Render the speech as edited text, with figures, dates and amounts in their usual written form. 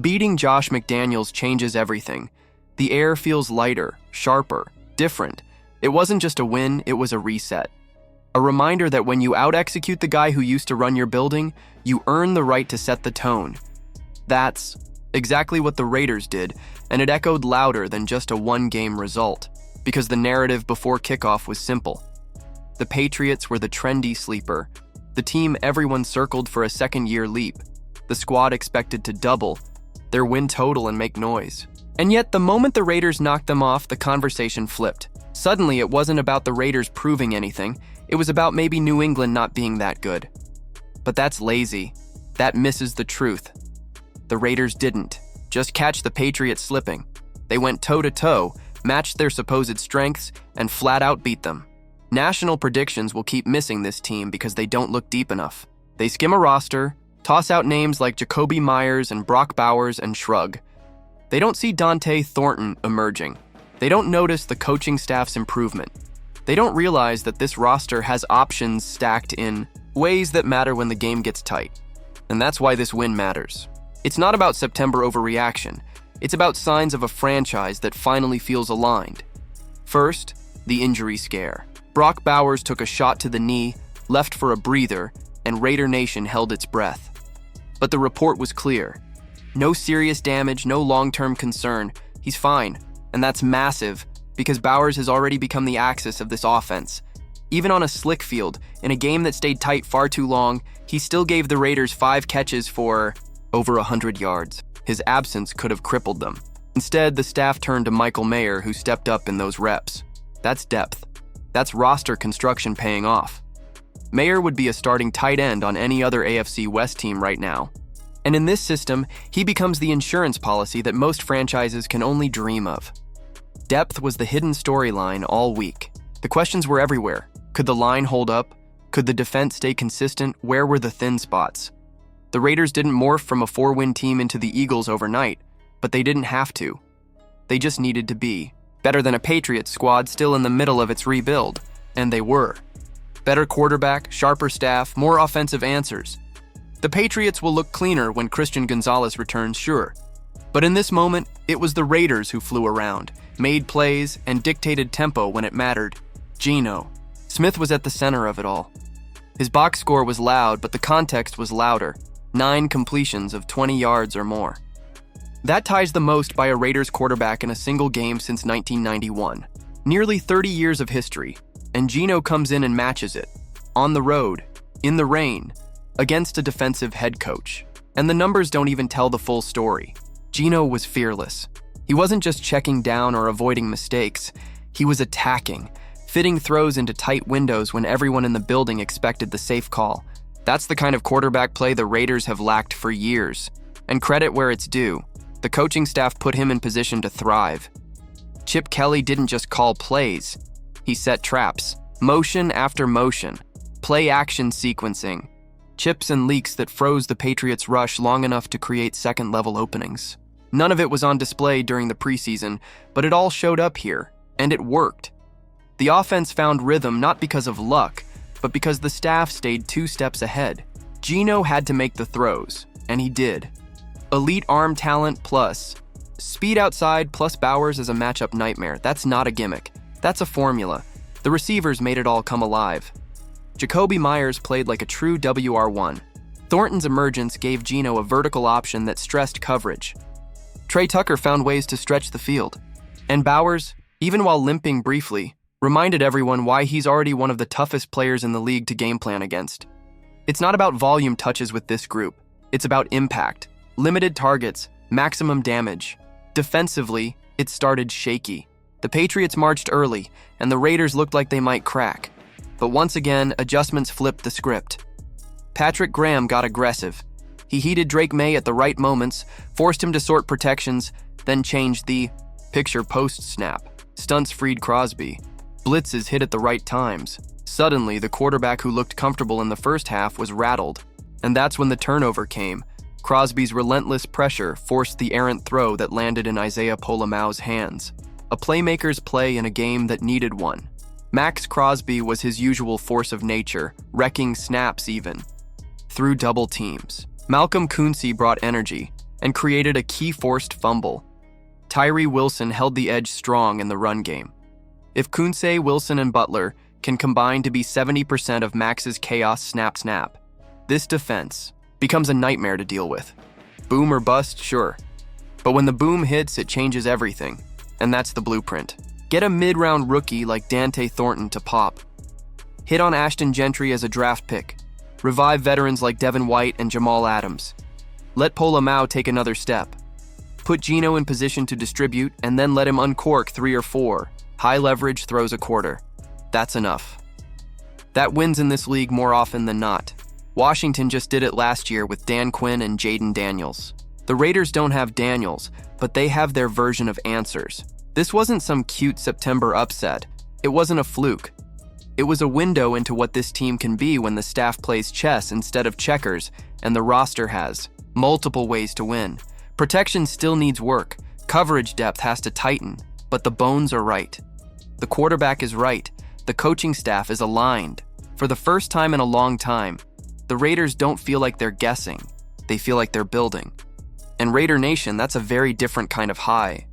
Beating Josh McDaniels changes everything. The air feels lighter, sharper, different. It wasn't just a win, it was a reset. A reminder that when you out-execute the guy who used to run your building, you earn the right to set the tone. That's exactly what the Raiders did, and it echoed louder than just a one-game result, because the narrative before kickoff was simple. The Patriots were the trendy sleeper, the team everyone circled for a second-year leap, the squad expected to double their win total and make noise. And yet, the moment the Raiders knocked them off, the conversation flipped. Suddenly, it wasn't about the Raiders proving anything, it was about maybe New England not being that good. But that's lazy. That misses the truth. The Raiders didn't just catch the Patriots slipping. They went toe-to-toe, matched their supposed strengths, and flat-out beat them. National predictions will keep missing this team because they don't look deep enough. They skim a roster, toss out names like Jakobi Meyers and Brock Bowers, and shrug. They don't see Dante Thornton emerging. They don't notice the coaching staff's improvement. They don't realize that this roster has options stacked in ways that matter when the game gets tight. And that's why this win matters. It's not about September overreaction. It's about signs of a franchise that finally feels aligned. First, the injury scare. Brock Bowers took a shot to the knee, left for a breather, and Raider Nation held its breath. But the report was clear. No serious damage, no long-term concern. He's fine, and that's massive because Bowers has already become the axis of this offense. Even on a slick field, in a game that stayed tight far too long, he still gave the Raiders 5 catches for over 100 yards. His absence could have crippled them. Instead, the staff turned to Michael Mayer, who stepped up in those reps. That's depth. That's roster construction paying off. Mayer would be a starting tight end on any other AFC West team right now. And in this system, he becomes the insurance policy that most franchises can only dream of. Depth was the hidden storyline all week. The questions were everywhere. Could the line hold up? Could the defense stay consistent? Where were the thin spots? The Raiders didn't morph from a 4-win team into the Eagles overnight, but they didn't have to. They just needed to be better than a Patriots squad still in the middle of its rebuild, and they were. Better quarterback, sharper staff, more offensive answers. The Patriots will look cleaner when Christian Gonzalez returns, sure. But in this moment, it was the Raiders who flew around, made plays, and dictated tempo when it mattered. Geno. Smith was at the center of it all. His box score was loud, but the context was louder. 9 completions of 20 yards or more. That ties the most by a Raiders quarterback in a single game since 1991. Nearly 30 years of history, and Geno comes in and matches it. On the road, in the rain, against a defensive head coach. And the numbers don't even tell the full story. Geno was fearless. He wasn't just checking down or avoiding mistakes. He was attacking, fitting throws into tight windows when everyone in the building expected the safe call. That's the kind of quarterback play the Raiders have lacked for years. And credit where it's due. The coaching staff put him in position to thrive. Chip Kelly didn't just call plays. He set traps, motion after motion, play-action sequencing, chips and leaks that froze the Patriots' rush long enough to create second-level openings. None of it was on display during the preseason, but it all showed up here, and it worked. The offense found rhythm not because of luck, but because the staff stayed 2 steps ahead. Geno had to make the throws, and he did. Elite arm talent plus speed outside plus Bowers is a matchup nightmare. That's not a gimmick. That's a formula. The receivers made it all come alive. Jakobi Meyers played like a true WR1. Thornton's emergence gave Geno a vertical option that stressed coverage. Trey Tucker found ways to stretch the field. And Bowers, even while limping briefly, reminded everyone why he's already one of the toughest players in the league to game plan against. It's not about volume touches with this group. It's about impact. Limited targets, maximum damage. Defensively, it started shaky. The Patriots marched early, and the Raiders looked like they might crack. But once again, adjustments flipped the script. Patrick Graham got aggressive. He heated Drake May at the right moments, forced him to sort protections, then changed the picture post snap. Stunts freed Crosby. Blitzes hit at the right times. Suddenly, the quarterback who looked comfortable in the first half was rattled. And that's when the turnover came. Crosby's relentless pressure forced the errant throw that landed in Isaiah Pola-Mao's hands. A playmaker's play in a game that needed one. Max Crosby was his usual force of nature, wrecking snaps even. Through double teams. Malcolm Kuntz brought energy, and created a key forced fumble. Tyree Wilson held the edge strong in the run game. If Kunsey, Wilson, and Butler can combine to be 70% of Max's chaos snap, this defense becomes a nightmare to deal with. Boom or bust, sure. But when the boom hits, it changes everything. And that's the blueprint. Get a mid-round rookie like Dante Thornton to pop. Hit on Ashton Gentry as a draft pick. Revive veterans like Devin White and Jamal Adams. Let Pola-Mao take another step. Put Geno in position to distribute and then let him uncork 3 or 4. High leverage throws a quarter. That's enough. That wins in this league more often than not. Washington just did it last year with Dan Quinn and Jaden Daniels. The Raiders don't have Daniels, but they have their version of answers. This wasn't some cute September upset. It wasn't a fluke. It was a window into what this team can be when the staff plays chess instead of checkers, and the roster has multiple ways to win. Protection still needs work. Coverage depth has to tighten, but the bones are right. The quarterback is right. The coaching staff is aligned. For the first time in a long time, the Raiders don't feel like they're guessing. They feel like they're building. And Raider Nation, that's a very different kind of high.